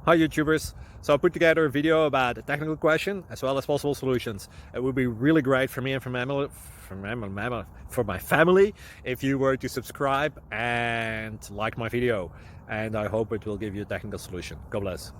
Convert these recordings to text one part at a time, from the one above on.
Hi YouTubers! So I put together a video about a technical question as well as possible solutions. It would be really great for me and for my family if you were to subscribe and like my video, and I hope it will give you a technical solution. God bless.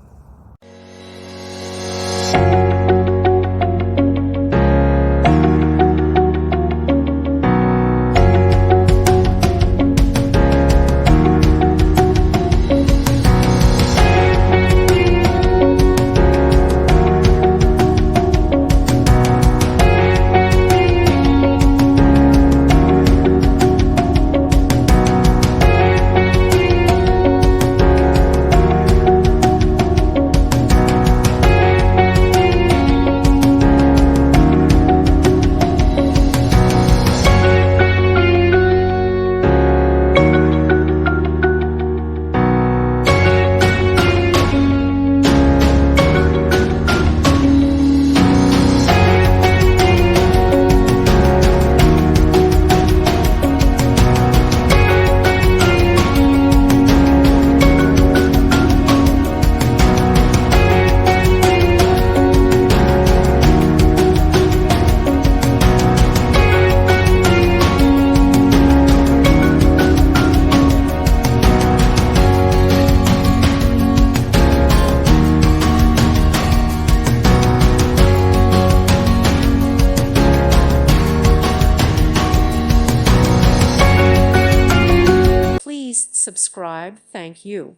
Please subscribe. Thank you.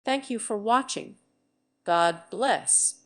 Thank you for watching. God bless.